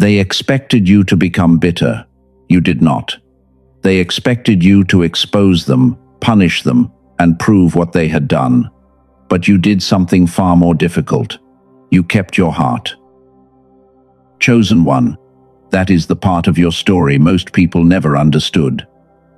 They expected you to become bitter. You did not. They expected you to expose them, punish them, and prove what they had done. But you did something far more difficult. You kept your heart. Chosen one. That is the part of your story most people never understood.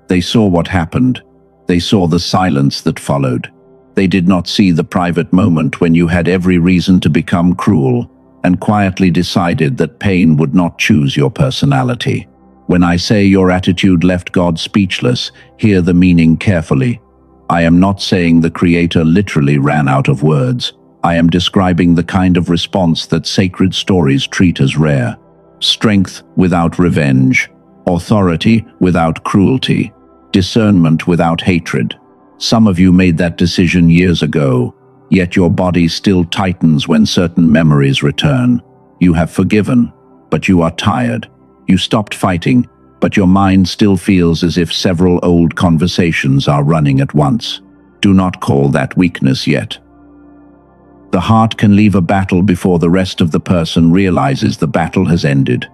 They saw what happened. They saw the silence that followed. They did not see the private moment when you had every reason to become cruel and quietly decided that pain would not choose your personality. When I say your attitude left God speechless, hear the meaning carefully. I am not saying the Creator literally ran out of words. I am describing the kind of response that sacred stories treat as rare. Strength without revenge, authority without cruelty, discernment without hatred. Some of you made that decision years ago, yet your body still tightens when certain memories return. You have forgiven, but you are tired. You stopped fighting, but your mind still feels as if several old conversations are running at once. Do not call that weakness yet. The heart can leave a battle before the rest of the person realizes the battle has ended.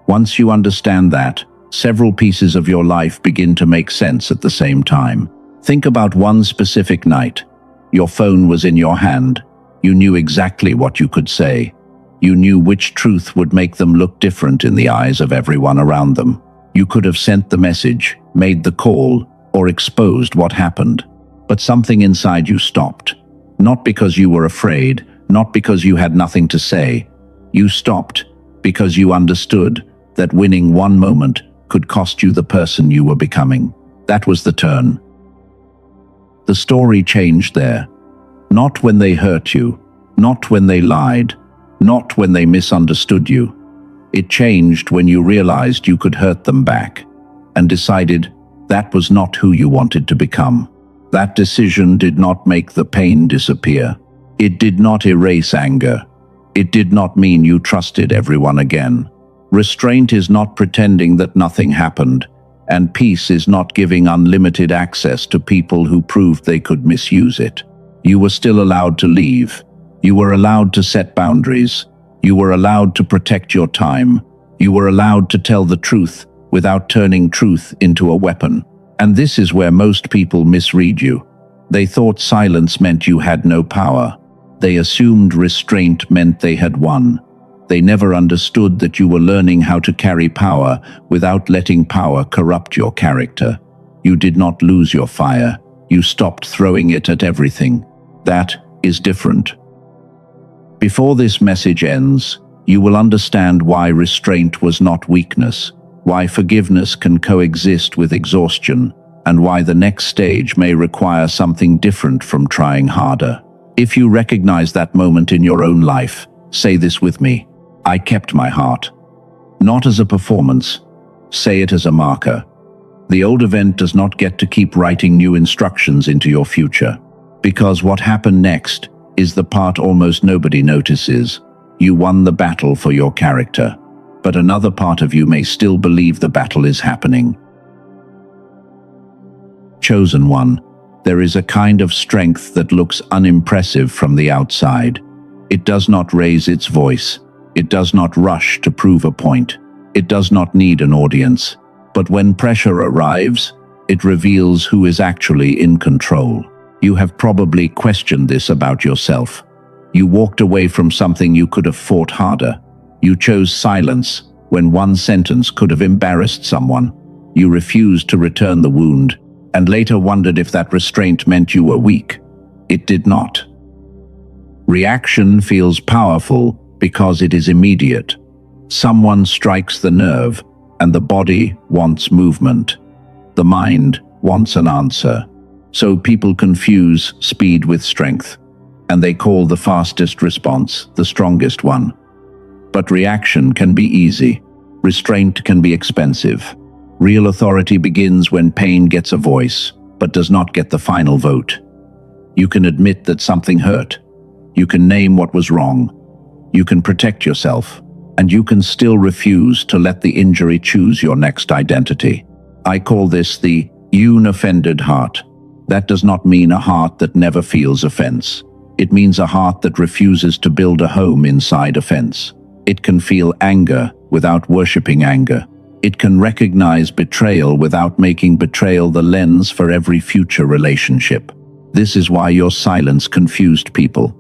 Once you understand that, several pieces of your life begin to make sense at the same time. Think about one specific night. Your phone was in your hand. You knew exactly what you could say. You knew which truth would make them look different in the eyes of everyone around them. You could have sent the message, made the call, or exposed what happened. But something inside you stopped. Not because you were afraid, not because you had nothing to say. You stopped because you understood that winning one moment could cost you the person you were becoming. That was the turn. The story changed there. Not when they hurt you, not when they lied, not when they misunderstood you. It changed when you realized you could hurt them back and decided that was not who you wanted to become. That decision did not make the pain disappear. It did not erase anger. It did not mean you trusted everyone again. Restraint is not pretending that nothing happened, and peace is not giving unlimited access to people who proved they could misuse it. You were still allowed to leave. You were allowed to set boundaries. You were allowed to protect your time. You were allowed to tell the truth without turning truth into a weapon. And this is where most people misread you. They thought silence meant you had no power. They assumed restraint meant they had won. They never understood that you were learning how to carry power without letting power corrupt your character. You did not lose your fire. You stopped throwing it at everything. That is different. Before this message ends, you will understand why restraint was not weakness, why forgiveness can coexist with exhaustion, and why the next stage may require something different from trying harder. If you recognize that moment in your own life, say this with me: I kept my heart. Not as a performance, say it as a marker. The old event does not get to keep writing new instructions into your future, because what happened next is the part almost nobody notices. You won the battle for your character, but another part of you may still believe the battle is happening. Chosen one, there is a kind of strength that looks unimpressive from the outside. It does not raise its voice. It does not rush to prove a point. It does not need an audience. But when pressure arrives, it reveals who is actually in control. You have probably questioned this about yourself. You walked away from something you could have fought harder. You chose silence when one sentence could have embarrassed someone. You refused to return the wound, and later wondered if that restraint meant you were weak. It did not. Reaction feels powerful because it is immediate. Someone strikes the nerve, and the body wants movement. The mind wants an answer. So people confuse speed with strength, and they call the fastest response the strongest one. But reaction can be easy. Restraint can be expensive. Real authority begins when pain gets a voice, but does not get the final vote. You can admit that something hurt. You can name what was wrong. You can protect yourself, and you can still refuse to let the injury choose your next identity. I call this the unoffended heart. That does not mean a heart that never feels offense. It means a heart that refuses to build a home inside offense. It can feel anger, without worshipping anger. It can recognize betrayal without making betrayal the lens for every future relationship. This is why your silence confused people.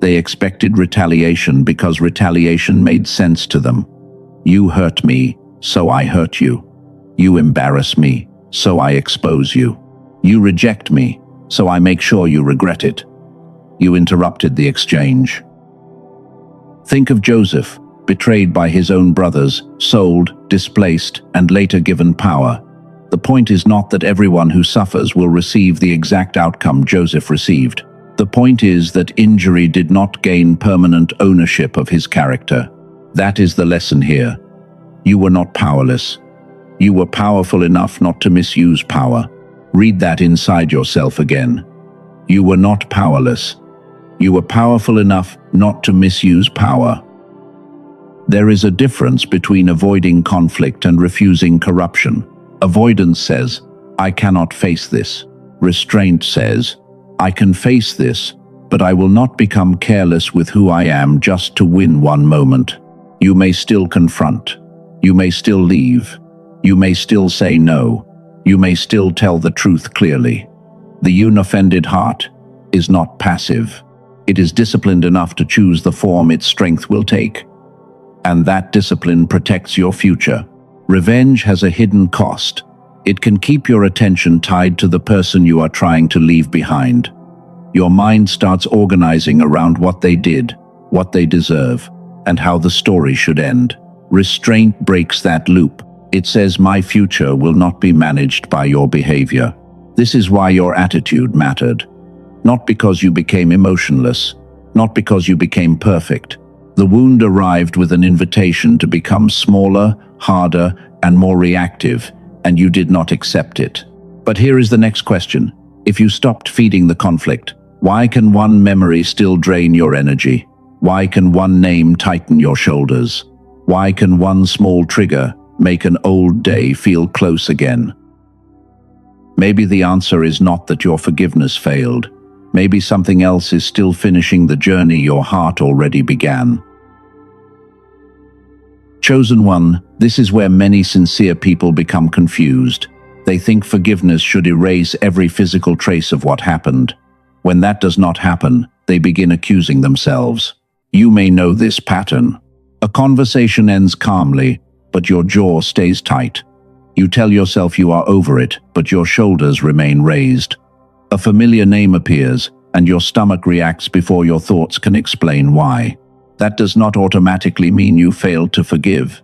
They expected retaliation because retaliation made sense to them. You hurt me, so I hurt you. You embarrass me, so I expose you. You reject me, so I make sure you regret it. You interrupted the exchange. Think of Joseph, betrayed by his own brothers, sold, displaced, and later given power. The point is not that everyone who suffers will receive the exact outcome Joseph received. The point is that injury did not gain permanent ownership of his character. That is the lesson here. You were not powerless. You were powerful enough not to misuse power. Read that inside yourself again. You were not powerless. You were powerful enough not to misuse power. There is a difference between avoiding conflict and refusing corruption. Avoidance says, I cannot face this. Restraint says, I can face this, but I will not become careless with who I am just to win one moment. You may still confront. You may still leave. You may still say no. You may still tell the truth clearly. The unoffended heart is not passive. It is disciplined enough to choose the form its strength will take. And that discipline protects your future. Revenge has a hidden cost. It can keep your attention tied to the person you are trying to leave behind. Your mind starts organizing around what they did, what they deserve, and how the story should end. Restraint breaks that loop. It says my future will not be managed by your behavior. This is why your attitude mattered. Not because you became emotionless, not because you became perfect. The wound arrived with an invitation to become smaller, harder, and more reactive, and you did not accept it. But here is the next question. If you stopped feeding the conflict, why can one memory still drain your energy? Why can one name tighten your shoulders? Why can one small trigger make an old day feel close again? Maybe the answer is not that your forgiveness failed. Maybe something else is still finishing the journey your heart already began. Chosen one, this is where many sincere people become confused. They think forgiveness should erase every physical trace of what happened. When that does not happen, they begin accusing themselves. You may know this pattern. A conversation ends calmly, but your jaw stays tight. You tell yourself you are over it, but your shoulders remain raised. A familiar name appears, and your stomach reacts before your thoughts can explain why. That does not automatically mean you failed to forgive.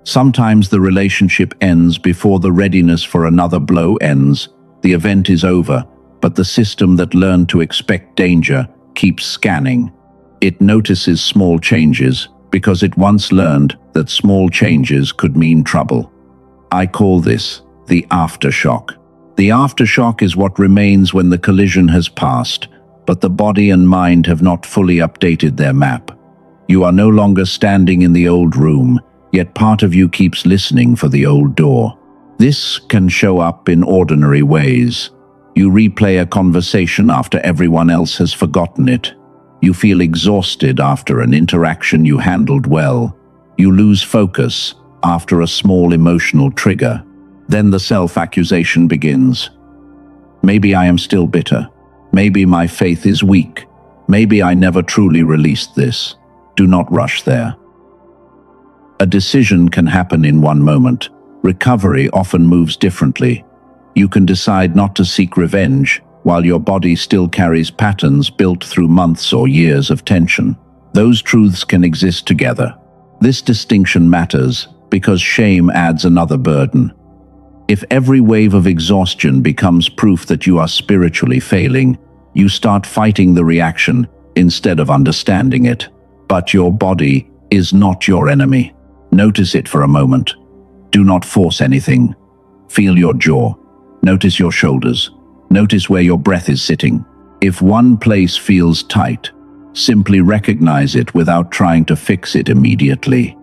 Sometimes the relationship ends before the readiness for another blow ends. The event is over, but the system that learned to expect danger keeps scanning. It notices small changes because it once learned that small changes could mean trouble. I call this the aftershock. The aftershock is what remains when the collision has passed, but the body and mind have not fully updated their map. You are no longer standing in the old room, yet part of you keeps listening for the old door. This can show up in ordinary ways. You replay a conversation after everyone else has forgotten it. You feel exhausted after an interaction you handled well. You lose focus after a small emotional trigger. Then the self-accusation begins. Maybe I am still bitter. Maybe my faith is weak. Maybe I never truly released this. Do not rush there. A decision can happen in one moment. Recovery often moves differently. You can decide not to seek revenge while your body still carries patterns built through months or years of tension. Those truths can exist together. This distinction matters because shame adds another burden. If every wave of exhaustion becomes proof that you are spiritually failing, you start fighting the reaction instead of understanding it. But your body is not your enemy. Notice it for a moment. Do not force anything. Feel your jaw. Notice your shoulders. Notice where your breath is sitting. If one place feels tight, simply recognize it without trying to fix it immediately.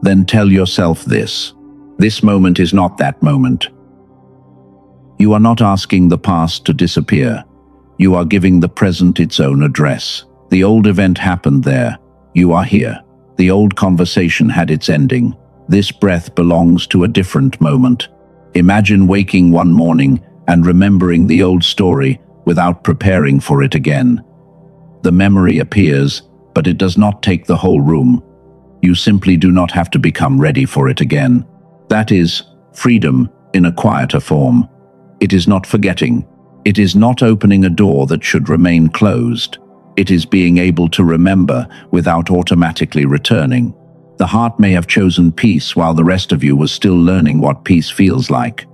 Then tell yourself this. This moment is not that moment. You are not asking the past to disappear. You are giving the present its own address. The old event happened there. You are here. The old conversation had its ending. This breath belongs to a different moment. Imagine waking one morning and remembering the old story without preparing for it again. The memory appears, but it does not take the whole room. You simply do not have to become ready for it again. That is freedom in a quieter form. It is not forgetting. It is not opening a door that should remain closed. It is being able to remember without automatically returning. The heart may have chosen peace while the rest of you was still learning what peace feels like.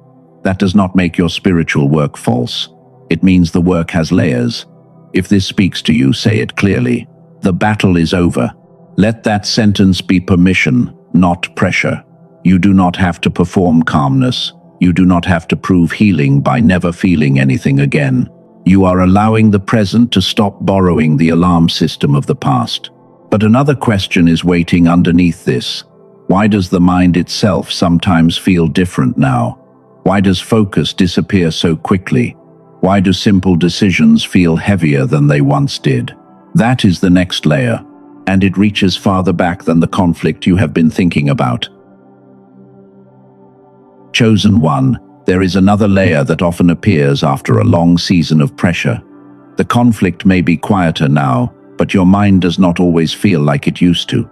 That does not make your spiritual work false. It means the work has layers. If this speaks to you, say it clearly. The battle is over. Let that sentence be permission, not pressure. You do not have to perform calmness. You do not have to prove healing by never feeling anything again. You are allowing the present to stop borrowing the alarm system of the past. But another question is waiting underneath this. Why does the mind itself sometimes feel different now? Why does focus disappear so quickly? Why do simple decisions feel heavier than they once did? That is the next layer, and it reaches farther back than the conflict you have been thinking about. Chosen one, there is another layer that often appears after a long season of pressure. The conflict may be quieter now, but your mind does not always feel like it used to.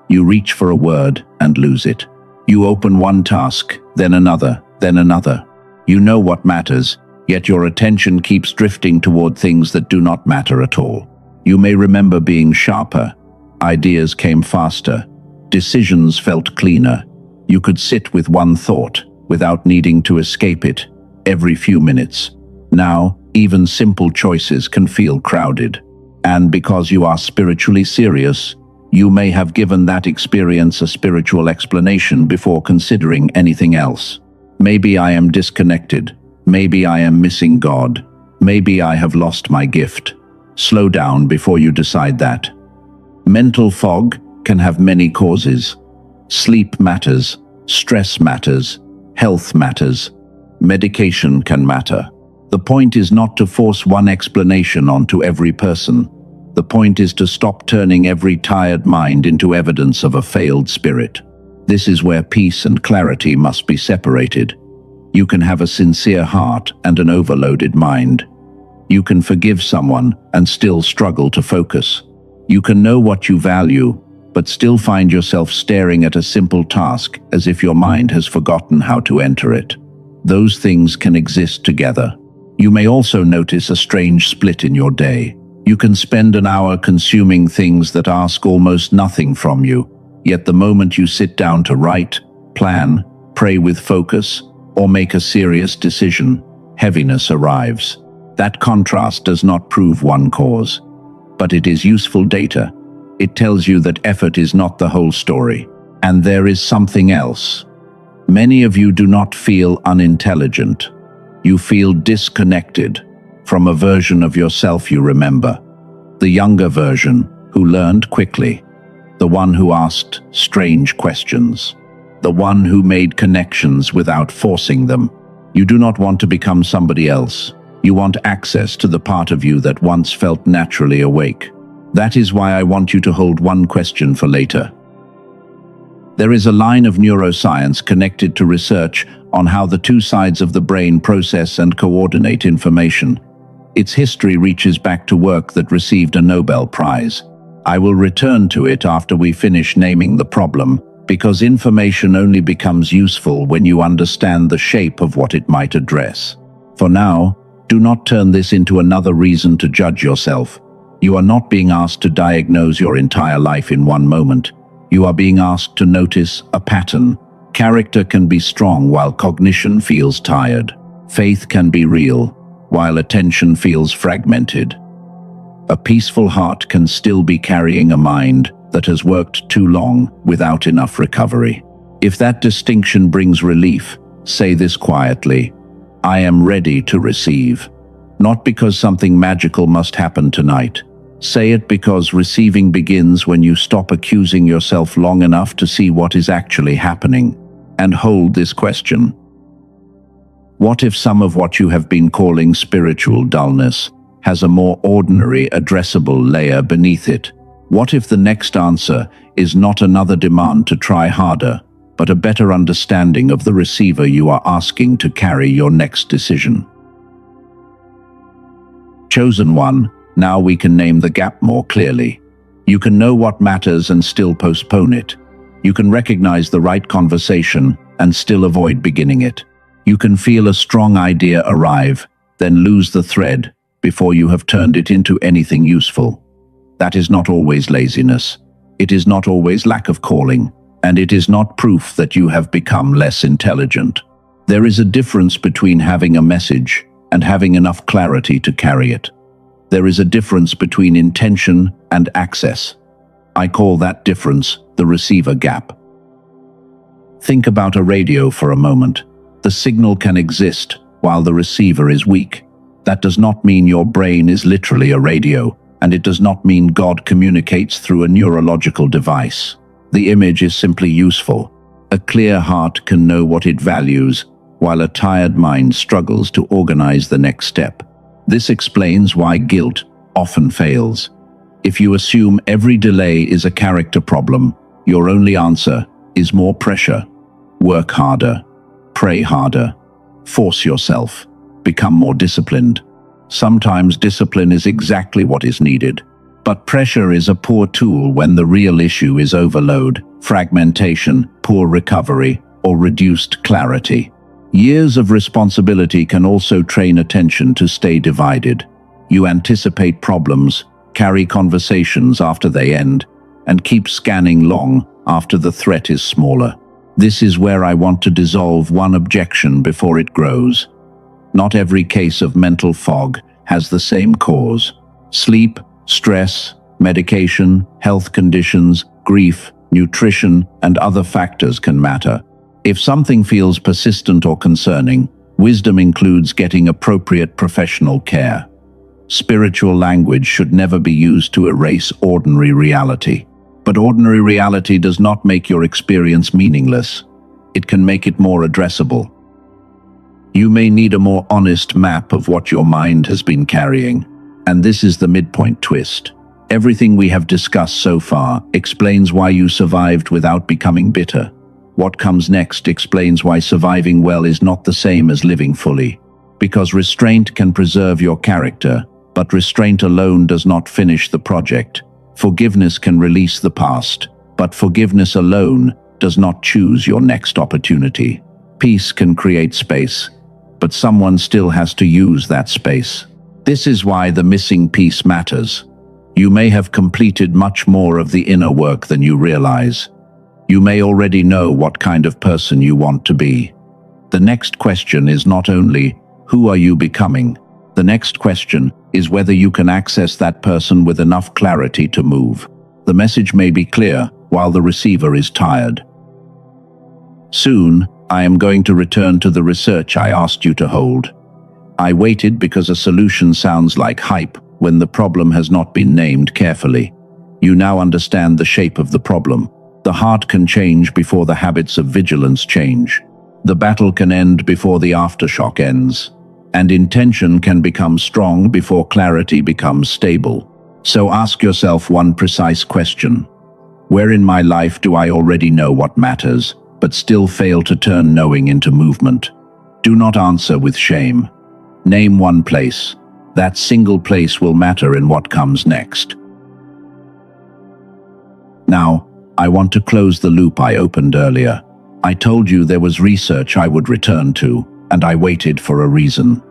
You reach for a word and lose it. You open one task, then another, then another. You know what matters, yet your attention keeps drifting toward things that do not matter at all. You may remember being sharper. Ideas came faster. Decisions felt cleaner. You could sit with one thought, without needing to escape it, every few minutes. Now, even simple choices can feel crowded. And because you are spiritually serious, you may have given that experience a spiritual explanation before considering anything else. Maybe I am disconnected. Maybe I am missing God. Maybe I have lost my gift. Slow down before you decide that. Mental fog can have many causes. Sleep matters, stress matters, health matters, medication can matter. The point is not to force one explanation onto every person. The point is to stop turning every tired mind into evidence of a failed spirit. This is where peace and clarity must be separated. You can have a sincere heart and an overloaded mind. You can forgive someone and still struggle to focus. You can know what you value, but still find yourself staring at a simple task as if your mind has forgotten how to enter it. Those things can exist together. You may also notice a strange split in your day. You can spend an hour consuming things that ask almost nothing from you, yet the moment you sit down to write, plan, pray with focus, or make a serious decision, heaviness arrives. That contrast does not prove one cause, but it is useful data. It tells you that effort is not the whole story, and there is something else. Many of you do not feel unintelligent. You feel disconnected from a version of yourself you remember. The younger version who learned quickly. The one who asked strange questions. The one who made connections without forcing them. You do not want to become somebody else. You want access to the part of you that once felt naturally awake. That is why I want you to hold one question for later. There is a line of neuroscience connected to research on how the two sides of the brain process and coordinate information. Its history reaches back to work that received a Nobel Prize. I will return to it after we finish naming the problem, because information only becomes useful when you understand the shape of what it might address. For now, do not turn this into another reason to judge yourself. You are not being asked to diagnose your entire life in one moment. You are being asked to notice a pattern. Character can be strong while cognition feels tired. Faith can be real while attention feels fragmented. A peaceful heart can still be carrying a mind that has worked too long without enough recovery. If that distinction brings relief, say this quietly: I am ready to receive. Not because something magical must happen tonight. Say it because receiving begins when you stop accusing yourself long enough to see what is actually happening. And hold this question. What if some of what you have been calling spiritual dullness has a more ordinary, addressable layer beneath it? What if the next answer is not another demand to try harder, but a better understanding of the receiver you are asking to carry your next decision? Chosen one, now we can name the gap more clearly. You can know what matters and still postpone it. You can recognize the right conversation and still avoid beginning it. You can feel a strong idea arrive, then lose the thread before you have turned it into anything useful. That is not always laziness. It is not always lack of calling, and it is not proof that you have become less intelligent. There is a difference between having a message and having enough clarity to carry it. There is a difference between intention and access. I call that difference the receiver gap. Think about a radio for a moment. The signal can exist while the receiver is weak. That does not mean your brain is literally a radio, and it does not mean God communicates through a neurological device. The image is simply useful. A clear heart can know what it values, while a tired mind struggles to organize the next step. This explains why guilt often fails. If you assume every delay is a character problem, your only answer is more pressure. Work harder, pray harder, force yourself, become more disciplined. Sometimes discipline is exactly what is needed. But pressure is a poor tool when the real issue is overload, fragmentation, poor recovery, or reduced clarity. Years of responsibility can also train attention to stay divided. You anticipate problems, carry conversations after they end, and keep scanning long after the threat is smaller. This is where I want to dissolve one objection before it grows. Not every case of mental fog has the same cause. Sleep, stress, medication, health conditions, grief, nutrition, and other factors can matter. If something feels persistent or concerning, wisdom includes getting appropriate professional care. Spiritual language should never be used to erase ordinary reality. But ordinary reality does not make your experience meaningless. It can make it more addressable. You may need a more honest map of what your mind has been carrying. And this is the midpoint twist. Everything we have discussed so far explains why you survived without becoming bitter. What comes next explains why surviving well is not the same as living fully. Because restraint can preserve your character, but restraint alone does not finish the project. Forgiveness can release the past, but forgiveness alone does not choose your next opportunity. Peace can create space, but someone still has to use that space. This is why the missing piece matters. You may have completed much more of the inner work than you realize. You may already know what kind of person you want to be. The next question is not only, who are you becoming? The next question is whether you can access that person with enough clarity to move. The message may be clear while the receiver is tired. Soon, I am going to return to the research I asked you to hold. I waited because a solution sounds like hype when the problem has not been named carefully. You now understand the shape of the problem. The heart can change before the habits of vigilance change. The battle can end before the aftershock ends. And intention can become strong before clarity becomes stable. So ask yourself one precise question. Where in my life do I already know what matters, but still fail to turn knowing into movement? Do not answer with shame. Name one place. That single place will matter in what comes next. Now, I want to close the loop I opened earlier. I told you there was research I would return to, and I waited for a reason.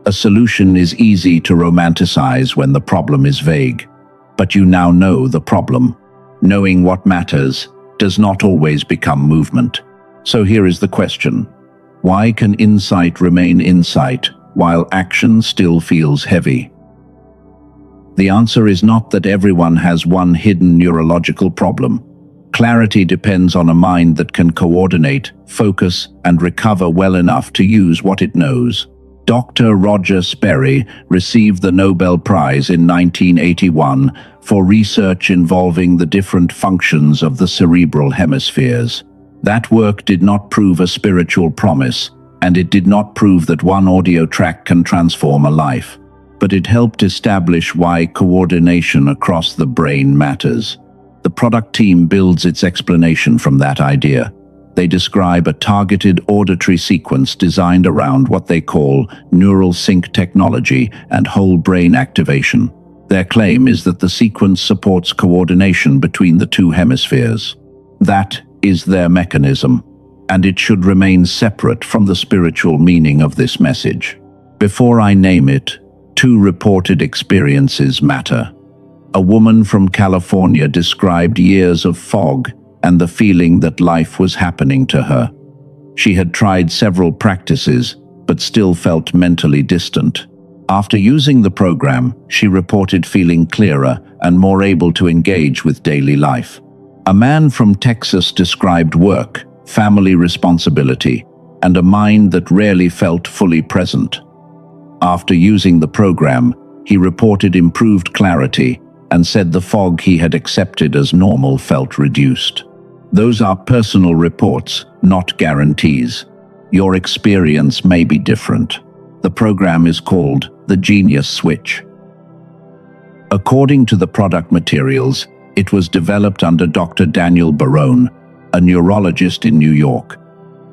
A solution is easy to romanticize when the problem is vague, but you now know the problem. Knowing what matters does not always become movement. So here is the question. Why can insight remain insight while action still feels heavy? The answer is not that everyone has one hidden neurological problem. Clarity depends on a mind that can coordinate, focus, and recover well enough to use what it knows. Dr. Roger Sperry received the Nobel Prize in 1981 for research involving the different functions of the cerebral hemispheres. That work did not prove a spiritual promise, and it did not prove that one audio track can transform a life. but it helped establish why coordination across the brain matters. The product team builds its explanation from that idea. They describe a targeted auditory sequence designed around what they call neural sync technology and whole brain activation. Their claim is that the sequence supports coordination between the two hemispheres. That is their mechanism, and it should remain separate from the spiritual meaning of this message. Before I name it, two reported experiences matter. A woman from California described years of fog and the feeling that life was happening to her. She had tried several practices, but still felt mentally distant. After using the program, she reported feeling clearer and more able to engage with daily life. A man from Texas described work, family responsibility, and a mind that rarely felt fully present. After using the program, he reported improved clarity and said the fog he had accepted as normal felt reduced. Those are personal reports, not guarantees. Your experience may be different. The program is called the Genius Switch. According to the product materials, it was developed under Dr. Daniel Barone, a neurologist in New York.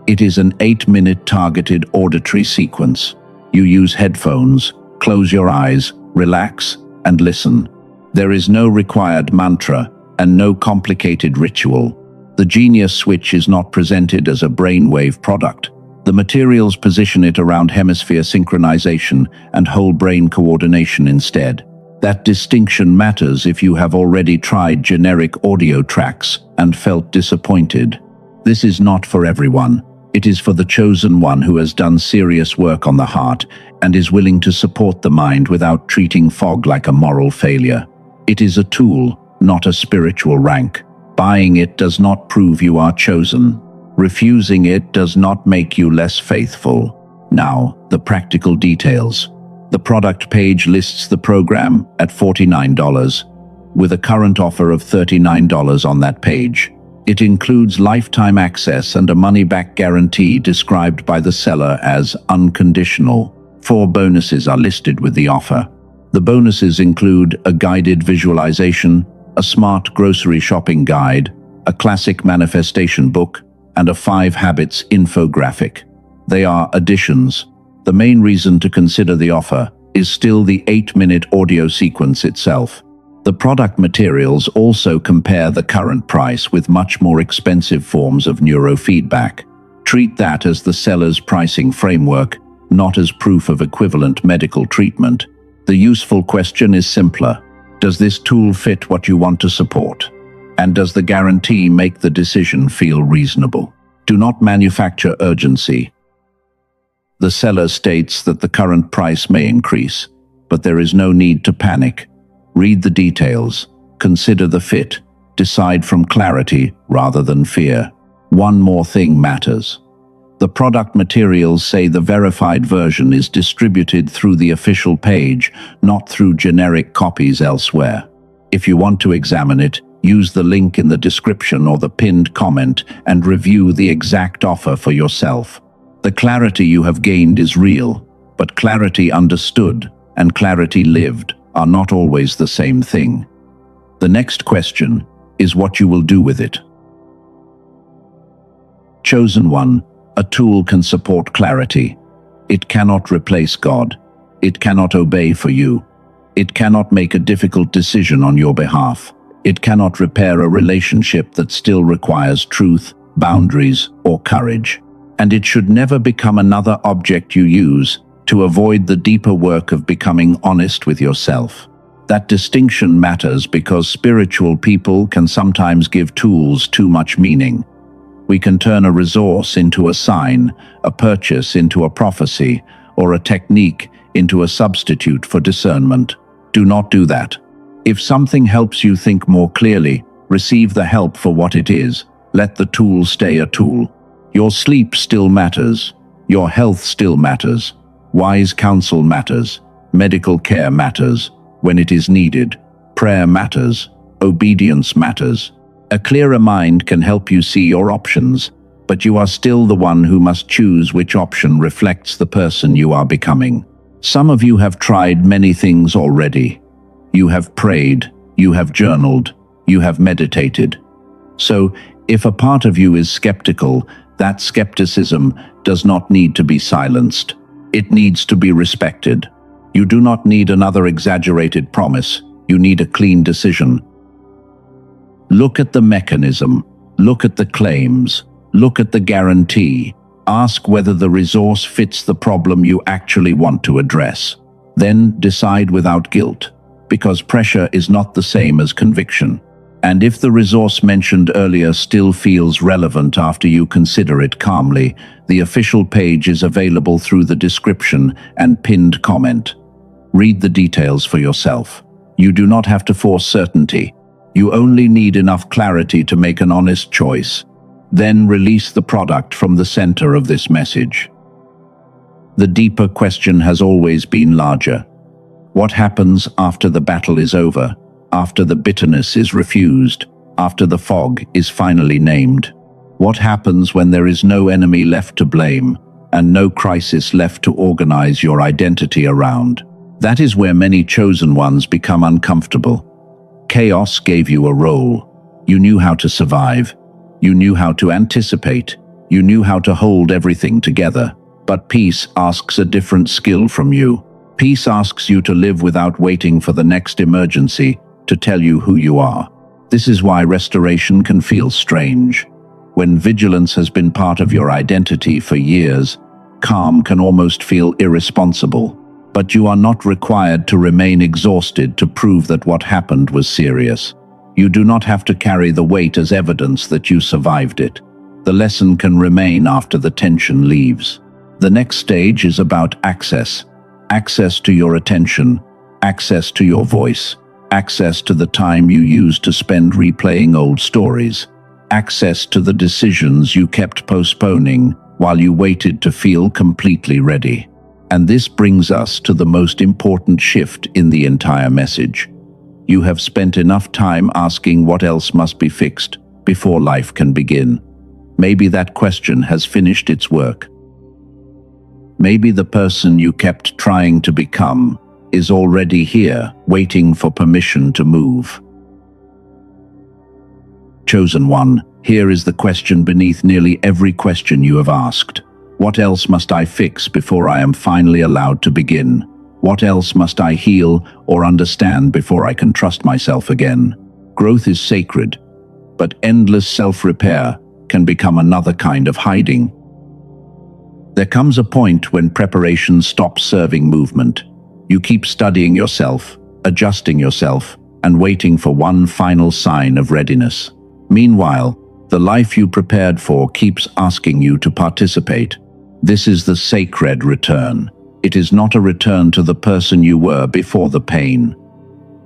It is an 8-minute targeted auditory sequence. You use headphones, close your eyes, relax, and listen. There is no required mantra and no complicated ritual. The Genius Switch is not presented as a brainwave product. The materials position it around hemisphere synchronization and whole brain coordination instead. That distinction matters if you have already tried generic audio tracks and felt disappointed. This is not for everyone. It is for the chosen one who has done serious work on the heart and is willing to support the mind without treating fog like a moral failure. It is a tool, not a spiritual rank. Buying it does not prove you are chosen. Refusing it does not make you less faithful. Now, the practical details. The product page lists the program at $49, with a current offer of $39 on that page. It includes lifetime access and a money-back guarantee described by the seller as unconditional. 4 bonuses are listed with the offer. The bonuses include a guided visualization, a smart grocery shopping guide, a classic manifestation book, and a 5 habits infographic. They are additions. The main reason to consider the offer is still the 8-minute audio sequence itself. The product materials also compare the current price with much more expensive forms of neurofeedback. Treat that as the seller's pricing framework, not as proof of equivalent medical treatment. The useful question is simpler. Does this tool fit what you want to support? And does the guarantee make the decision feel reasonable? Do not manufacture urgency. The seller states that the current price may increase, but there is no need to panic. Read the details, consider the fit, decide from clarity rather than fear. One more thing matters. The product materials say the verified version is distributed through the official page, not through generic copies elsewhere. If you want to examine it, use the link in the description or the pinned comment and review the exact offer for yourself. The clarity you have gained is real, but clarity understood and clarity lived are not always the same thing. The next question is what you will do with it. Chosen one, a tool can support clarity. It cannot replace God. It cannot obey for you. It cannot make a difficult decision on your behalf. It cannot repair a relationship that still requires truth, boundaries, or courage. And it should never become another object you use to avoid the deeper work of becoming honest with yourself. That distinction matters because spiritual people can sometimes give tools too much meaning. We can turn a resource into a sign, a purchase into a prophecy, or a technique into a substitute for discernment. Do not do that. If something helps you think more clearly, receive the help for what it is. Let the tool stay a tool. Your sleep still matters. Your health still matters. Wise counsel matters. Medical care matters when it is needed. Prayer matters. Obedience matters. A clearer mind can help you see your options, but you are still the one who must choose which option reflects the person you are becoming. Some of you have tried many things already. You have prayed, you have journaled, you have meditated. So, if a part of you is skeptical, that skepticism does not need to be silenced. It needs to be respected. You do not need another exaggerated promise. You need a clean decision. Look at the mechanism. Look at the claims. Look at the guarantee. Ask whether the resource fits the problem you actually want to address. Then decide without guilt, because pressure is not the same as conviction. And if the resource mentioned earlier still feels relevant after you consider it calmly, the official page is available through the description and pinned comment. Read the details for yourself. You do not have to force certainty. You only need enough clarity to make an honest choice. Then release the product from the center of this message. The deeper question has always been larger. What happens after the battle is over? After the bitterness is refused? After the fog is finally named? What happens when there is no enemy left to blame and no crisis left to organize your identity around? That is where many chosen ones become uncomfortable. Chaos gave you a role. You knew how to survive. You knew how to anticipate. You knew how to hold everything together. But peace asks a different skill from you. Peace asks you to live without waiting for the next emergency to tell you who you are. This is why restoration can feel strange. When vigilance has been part of your identity for years, calm can almost feel irresponsible. But you are not required to remain exhausted to prove that what happened was serious. You do not have to carry the weight as evidence that you survived it. The lesson can remain after the tension leaves. The next stage is about access. Access to your attention, access to your voice, access to the time you used to spend replaying old stories, access to the decisions you kept postponing while you waited to feel completely ready. And this brings us to the most important shift in the entire message. You have spent enough time asking what else must be fixed before life can begin. Maybe that question has finished its work. Maybe the person you kept trying to become is already here, waiting for permission to move. Chosen one, here is the question beneath nearly every question you have asked. What else must I fix before I am finally allowed to begin? What else must I heal or understand before I can trust myself again? Growth is sacred, but endless self-repair can become another kind of hiding. There comes a point when preparation stops serving movement. You keep studying yourself, adjusting yourself, and waiting for one final sign of readiness. Meanwhile, the life you prepared for keeps asking you to participate. This is the sacred return. It is not a return to the person you were before the pain.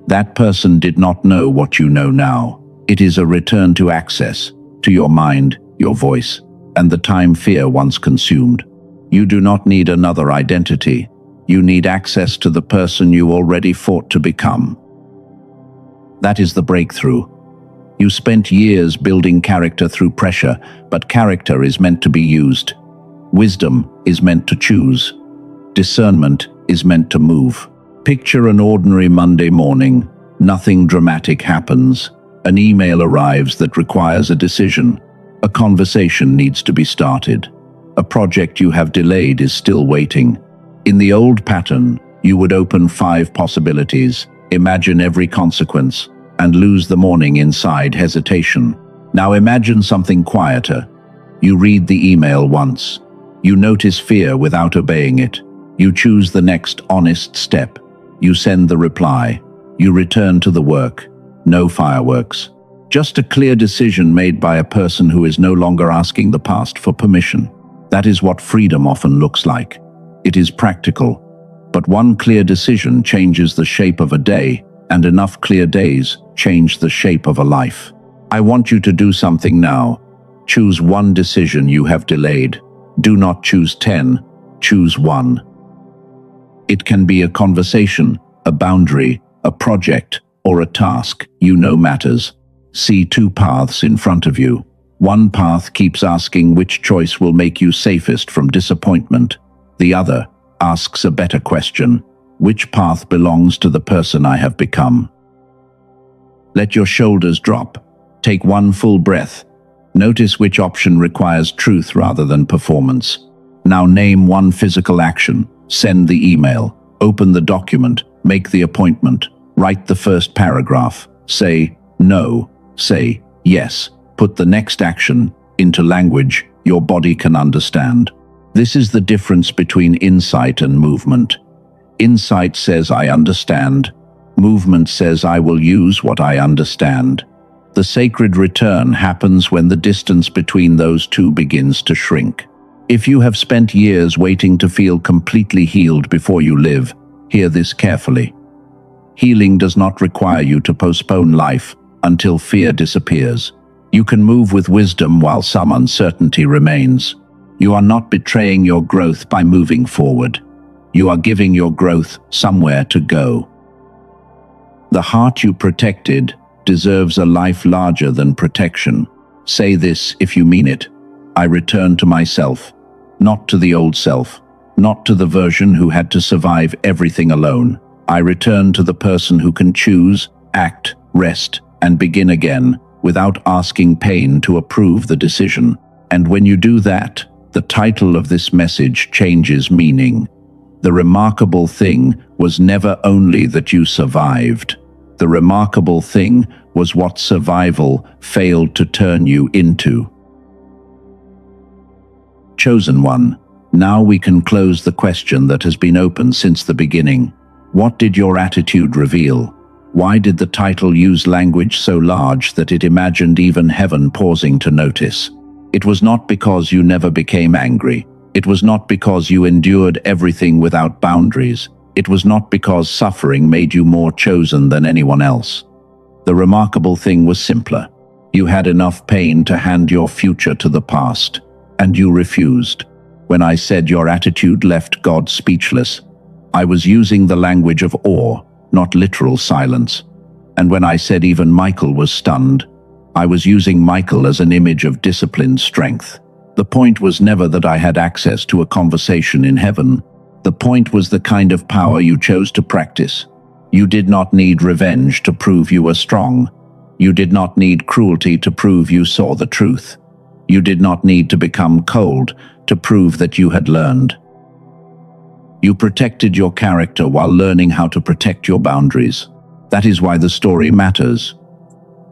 That person did not know what you know now. It is a return to access, to your mind, your voice, and the time fear once consumed. You do not need another identity. You need access to the person you already fought to become. That is the breakthrough. You spent years building character through pressure, but character is meant to be used. Wisdom is meant to choose. Discernment is meant to move. Picture an ordinary Monday morning. Nothing dramatic happens. An email arrives that requires a decision. A conversation needs to be started. A project you have delayed is still waiting. In the old pattern, you would open 5 possibilities, imagine every consequence, and lose the morning inside hesitation. Now imagine something quieter. You read the email once. You notice fear without obeying it. You choose the next honest step. You send the reply. You return to the work. No fireworks. Just a clear decision made by a person who is no longer asking the past for permission. That is what freedom often looks like. It is practical. But one clear decision changes the shape of a day, and enough clear days change the shape of a life. I want you to do something now. Choose one decision you have delayed. Do not choose 10. Choose one. It can be a conversation, a boundary, a project, or a task you know matters. See 2 paths in front of you. One path keeps asking which choice will make you safest from disappointment. The other asks a better question. Which path belongs to the person I have become? Let your shoulders drop. Take one full breath. Notice which option requires truth rather than performance. Now name one physical action. Send the email. Open the document. Make the appointment. Write the first paragraph. Say no. Say yes. Put the next action into language your body can understand. This is the difference between insight and movement. Insight says I understand. Movement says I will use what I understand. The sacred return happens when the distance between those two begins to shrink. If you have spent years waiting to feel completely healed before you live, hear this carefully. Healing does not require you to postpone life until fear disappears. You can move with wisdom while some uncertainty remains. You are not betraying your growth by moving forward. You are giving your growth somewhere to go. The heart you protected deserves a life larger than protection. Say this if you mean it. I return to myself, not to the old self, not to the version who had to survive everything alone. I return to the person who can choose, act, rest, and begin again without asking pain to approve the decision. And when you do that, the title of this message changes meaning. The remarkable thing was never only that you survived. The remarkable thing was what survival failed to turn you into. Chosen one, now we can close the question that has been open since the beginning. What did your attitude reveal? Why did the title use language so large that it imagined even heaven pausing to notice? It was not because you never became angry. It was not because you endured everything without boundaries. It was not because suffering made you more chosen than anyone else. The remarkable thing was simpler. You had enough pain to hand your future to the past, and you refused. When I said your attitude left God speechless, I was using the language of awe, not literal silence. And when I said even Michael was stunned, I was using Michael as an image of disciplined strength. The point was never that I had access to a conversation in heaven. The point was the kind of power you chose to practice. You did not need revenge to prove you were strong. You did not need cruelty to prove you saw the truth. You did not need to become cold to prove that you had learned. You protected your character while learning how to protect your boundaries. That is why the story matters.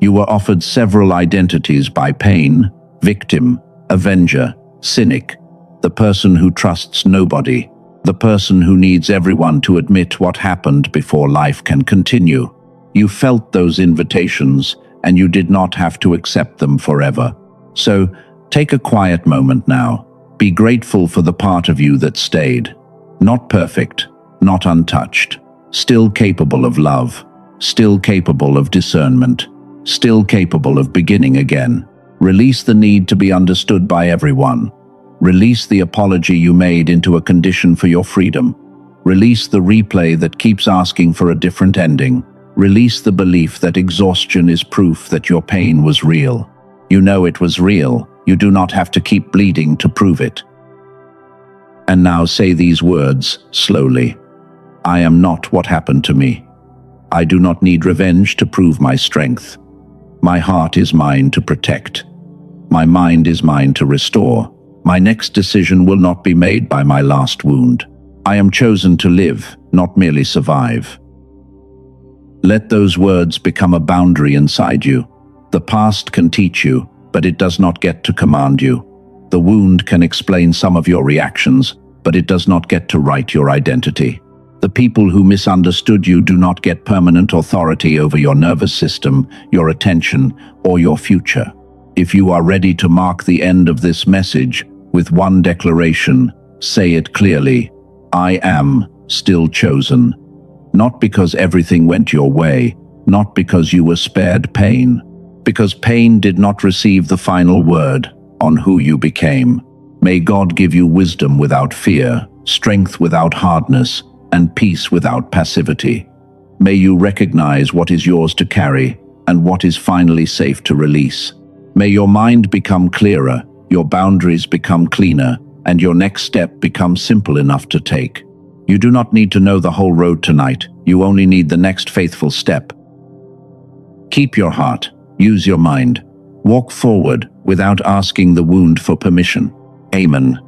You were offered several identities by pain: victim, avenger, cynic, the person who trusts nobody, the person who needs everyone to admit what happened before life can continue. You felt those invitations, and you did not have to accept them forever. So, take a quiet moment now. Be grateful for the part of you that stayed. Not perfect, not untouched, still capable of love, still capable of discernment, still capable of beginning again. Release the need to be understood by everyone. Release the apology you made into a condition for your freedom. Release the replay that keeps asking for a different ending. Release the belief that exhaustion is proof that your pain was real. You know it was real. You do not have to keep bleeding to prove it. And now say these words slowly. I am not what happened to me. I do not need revenge to prove my strength. My heart is mine to protect. My mind is mine to restore. My next decision will not be made by my last wound. I am chosen to live, not merely survive. Let those words become a boundary inside you. The past can teach you, but it does not get to command you. The wound can explain some of your reactions, but it does not get to write your identity. The people who misunderstood you do not get permanent authority over your nervous system, your attention, or your future. If you are ready to mark the end of this message with one declaration, say it clearly. I am still chosen. Not because everything went your way, not because you were spared pain, because pain did not receive the final word on who you became. May God give you wisdom without fear, strength without hardness, and peace without passivity. May you recognize what is yours to carry and what is finally safe to release. May your mind become clearer, your boundaries become cleaner, and your next step become simple enough to take. You do not need to know the whole road tonight. You only need the next faithful step. Keep your heart. Use your mind. Walk forward without asking the wound for permission. Amen.